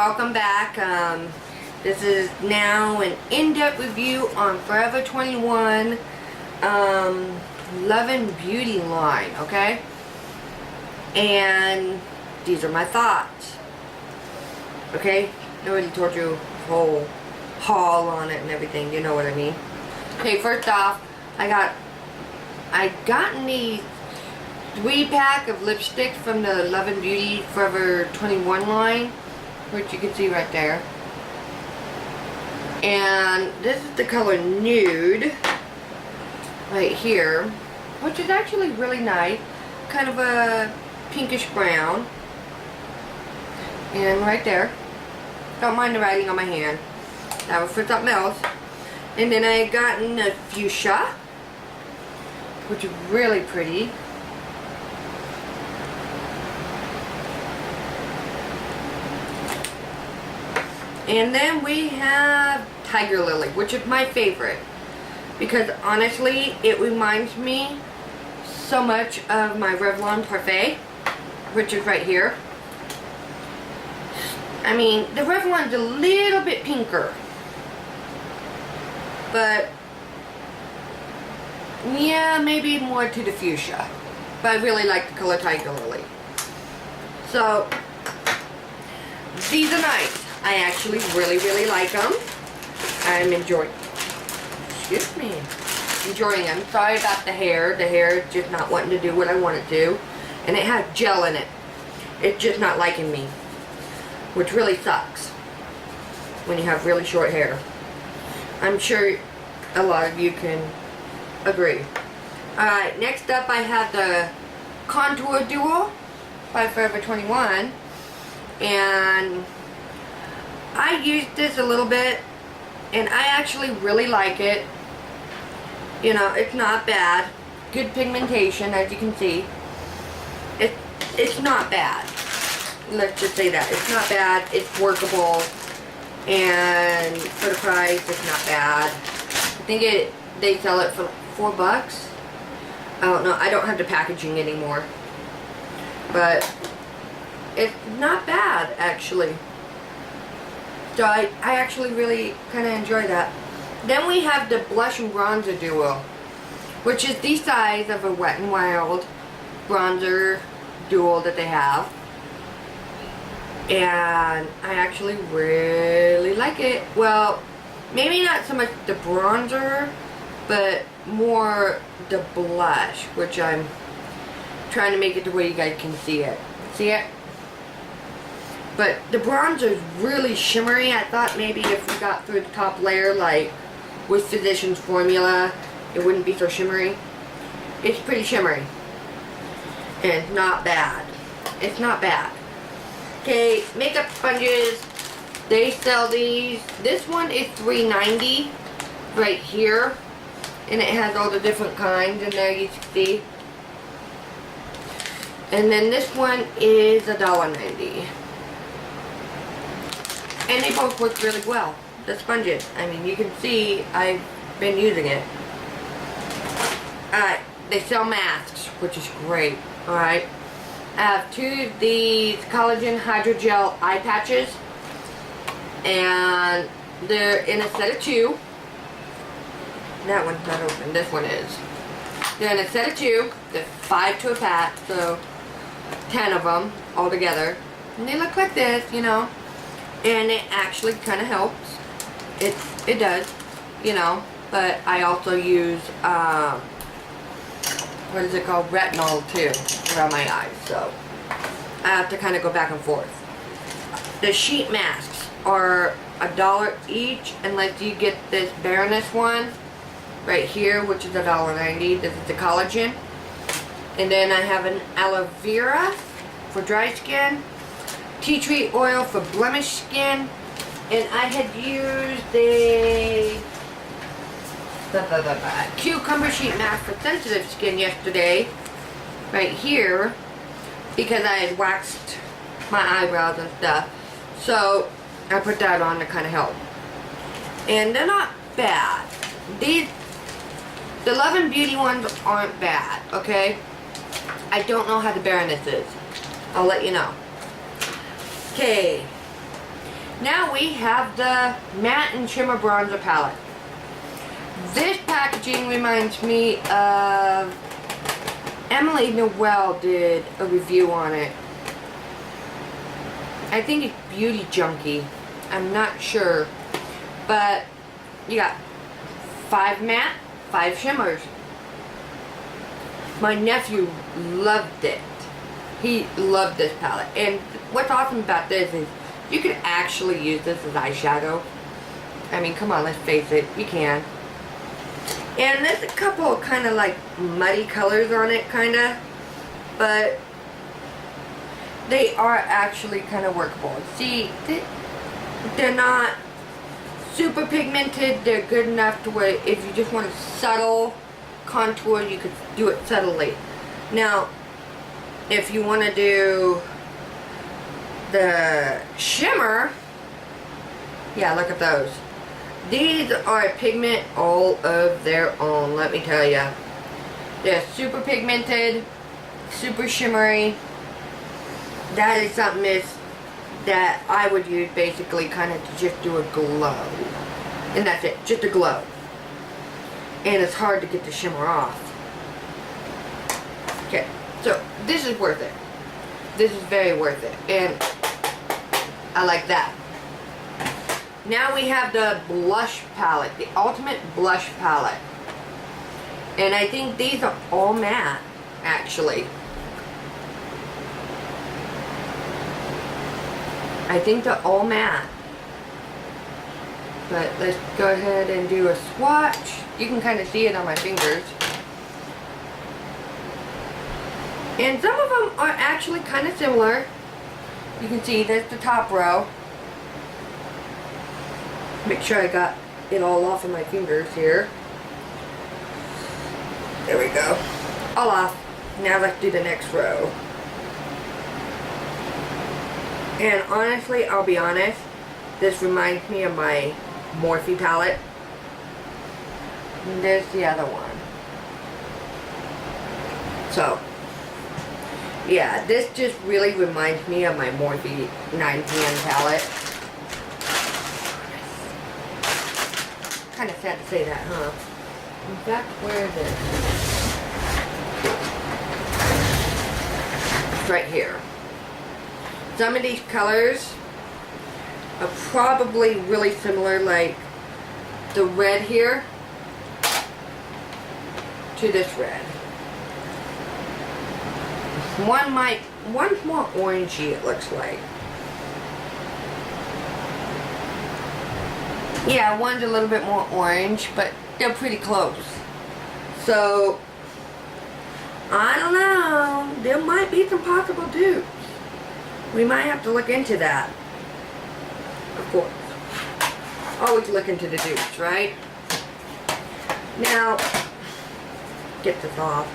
welcome back. This is now an in-depth review on Forever 21 Love and Beauty line, okay? And these are my thoughts, okay? I already told you the whole haul on it and everything, you know what I mean? Okay, first off, I gotten the 3-pack of lipsticks from the Love and Beauty Forever 21 line, which you can see right there. And this is the color Nude right here, which is actually really nice, kind of a pinkish brown. And right there, don't mind the writing on my hand, that was for something else. And then I gotten a fuchsia, which is really pretty. And then we have Tiger Lily, which is my favorite, because honestly it reminds me so much of my Revlon Parfait, which is right here. I mean, the Revlon's a little bit pinker, but yeah, maybe more to the fuchsia, but I really like the color Tiger Lily. So these are nice. I actually really like them. I'm enjoying them. Sorry about the hair. The hair is just not wanting to do what I want it to. And it has gel in it. It's just not liking me, which really sucks when you have really short hair. I'm sure a lot of you can agree. Alright, next up I have the Contour Duo by Forever 21. And I used this a little bit, and I actually really like it. You know, it's not bad. Good pigmentation, as you can see. It's not bad. Let's just say that. It's not bad. It's workable. And for the price, it's not bad. I think they sell it for $4. I don't know. I don't have the packaging anymore. But it's not bad, actually. So I actually really kind of enjoy that. Then we have the Blush and Bronzer Duo, which is the size of a Wet n Wild bronzer duo that they have. And I actually really like it. Well, maybe not so much the bronzer, but more the blush, which I'm trying to make it to where you guys can see it. See it? But the bronzer is really shimmery. I thought maybe if we got through the top layer, like with Physicians Formula, it wouldn't be so shimmery. It's pretty shimmery. And it's not bad. It's not bad. Okay, makeup sponges. They sell these. This one is $3.90 right here. And it has all the different kinds in there, you can see. And then this one is $1.90. And they both work really well, the sponges. I mean, you can see I've been using it. Alright, they sell masks, which is great. Alright, I have 2 of these collagen hydrogel eye patches. And they're in a set of 2. That one's not open, this one is. They're in a set of 2. There's 5 to a pack, so 10 of them all together. And they look like this, you know. And it actually kind of helps. It does, you know. But I also use, what is it called? Retinol too, around my eyes. So I have to kind of go back and forth. The sheet masks are $1 each, unless you get this Baroness one right here, which is $1.90. This is the collagen. And then I have an aloe vera for dry skin. Tea tree oil for blemish skin, and I had used a cucumber sheet mask for sensitive skin yesterday, right here, because I had waxed my eyebrows and stuff. So I put that on to kind of help, and they're not bad. The Love and Beauty ones aren't bad, okay? I don't know how the Baroness is. I'll let you know. Okay. Now we have the Matte and Shimmer Bronzer Palette. This packaging reminds me of Emily Noel did a review on it. I think it's Beauty Junkie. I'm not sure. But you got 5 matte, 5 shimmers. My nephew loved it. He loved this palette. And what's awesome about this is you can actually use this as eyeshadow. I mean, come on, let's face it, you can. And there's a couple of kind of like muddy colors on it, kind of. But they are actually kind of workable. See, they're not super pigmented. They're good enough to where if you just want a subtle contour, you could do it subtly. Now, if you want to do the shimmer, yeah, look at those. These are a pigment all of their own, let me tell you. They're super pigmented, super shimmery. That is something that I would use basically kind of to just do a glow. And that's it, just a glow. And it's hard to get the shimmer off. Okay, so this is worth it. This is very worth it. And I like that. Now we have the blush palette, the Ultimate Blush Palette. And I think these are all matte, actually. I think they're all matte. But let's go ahead and do a swatch. You can kind of see it on my fingers. And some of them are actually kind of similar. You can see that's the top row. Make sure I got it all off of my fingers here. There we go. All off. Now let's do the next row. And honestly, I'll be honest, this reminds me of my Morphe palette. And there's the other one. So, yeah, this just really reminds me of my Morphe 9PM palette. Kind of sad to say that, huh? In fact, where is it? It's right here. Some of these colors are probably really similar, like the red here to this red. One's more orangey, it looks like. Yeah, one's a little bit more orange, but they're pretty close. So, I don't know. There might be some possible dupes. We might have to look into that. Of course. Always look into the dupes, right? Now, get this off.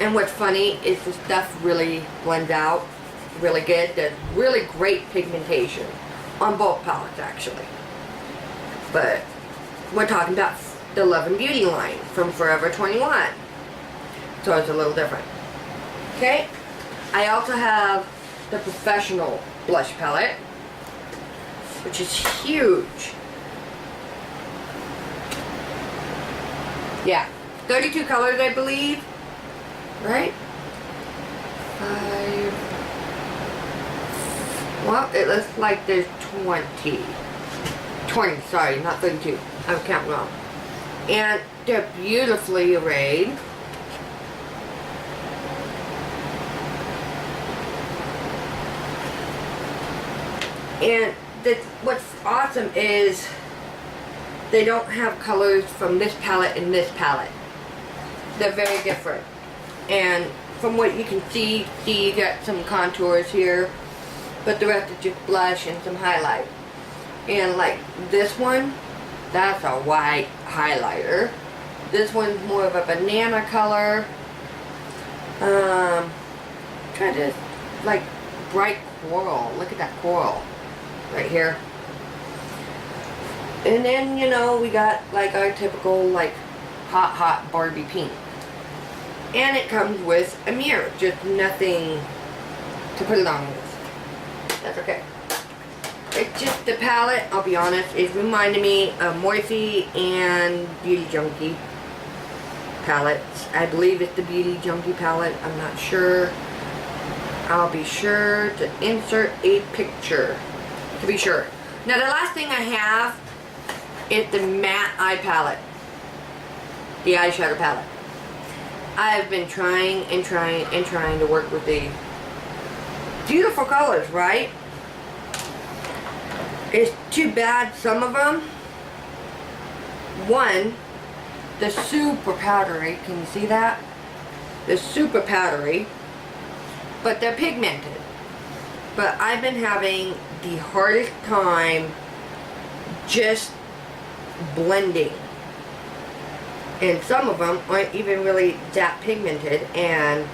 And what's funny is the stuff really blends out really good. There's really great pigmentation on both palettes, actually. But we're talking about the Love and Beauty line from Forever 21. So it's a little different. Okay? I also have the Professional Blush Palette, which is huge. Yeah. 32 colors, I believe. Right? 5. Well, it looks like there's 20. 20, sorry, not 32. I was counting wrong. And they're beautifully arrayed. And what's awesome is they don't have colors from this palette and this palette. They're very different. And from what you can see you got some contours here, but the rest is just blush and some highlight. And like this one, that's a white highlighter. This one's more of a banana color. Try to like bright coral. Look at that coral right here. And then, you know, we got like our typical like hot Barbie pink. And it comes with a mirror, just nothing to put it on with. That's okay. Okay. just the palette, I'll be honest, is reminding me of Morphe and Beauty Junkie palettes. I believe it's the Beauty Junkie palette. I'm not sure. I'll be sure to insert a picture to be sure. Now the last thing I have is the matte eye palette. The eyeshadow palette. I've been trying and trying and trying to work with these. Beautiful colors, right? It's too bad some of them. One, the super powdery. Can you see that? The super powdery. But they're pigmented. But I've been having the hardest time just blending. And some of them aren't even really that pigmented. And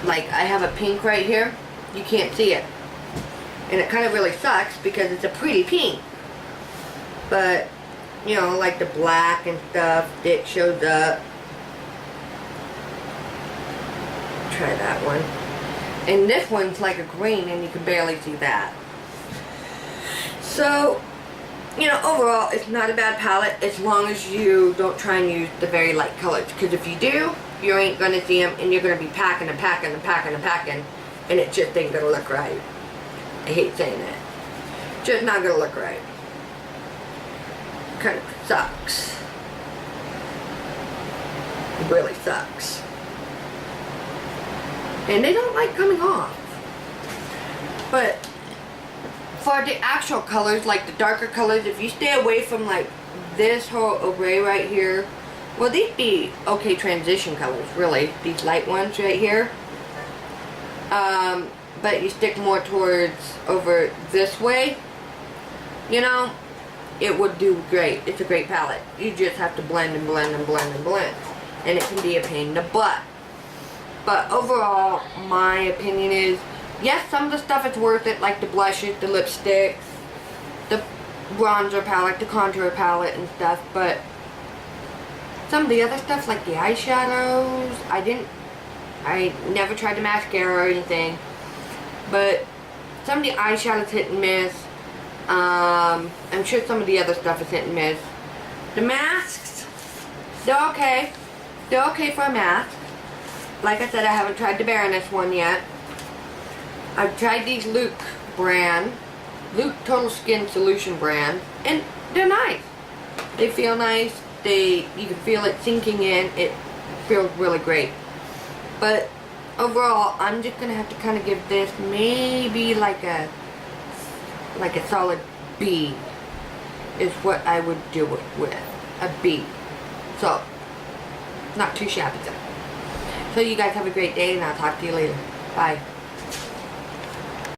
like I have a pink right here. You can't see it. And it kind of really sucks because it's a pretty pink. But, you know, like the black and stuff, it shows up. Try that one. And this one's like a green and you can barely see that. So, you know, overall, it's not a bad palette as long as you don't try and use the very light colors. Because if you do, you ain't going to see them and you're going to be packing and packing and packing and packing. And it just ain't going to look right. I hate saying that. Just not gonna look right. Kind of sucks. It really sucks. And they don't like coming off. But for the actual colors, like the darker colors, if you stay away from like this whole gray right here, well, these be okay transition colors, really. These light ones right here. But you stick more towards over this way, you know, it would do great. It's a great palette. You just have to blend and blend and blend and blend. And it can be a pain in the butt. But overall, my opinion is, yes, some of the stuff is worth it, like the blushes, the lipsticks, the bronzer palette, the contour palette and stuff, but some of the other stuff, like the eyeshadows, I never tried the mascara or anything. But some of the eyeshadows hit and miss. I'm sure some of the other stuff is hit and miss. The masks, they're okay. They're okay for a mask. Like I said, I haven't tried the Baroness one yet. I've tried these Luke Total Skin Solution brand, and they're nice. They feel nice. You can feel it sinking in. It feels really great. But overall, I'm just gonna have to kind of give this maybe like a solid B is what I would do it with. A B. So, not too shabby though. So you guys have a great day and I'll talk to you later. Bye.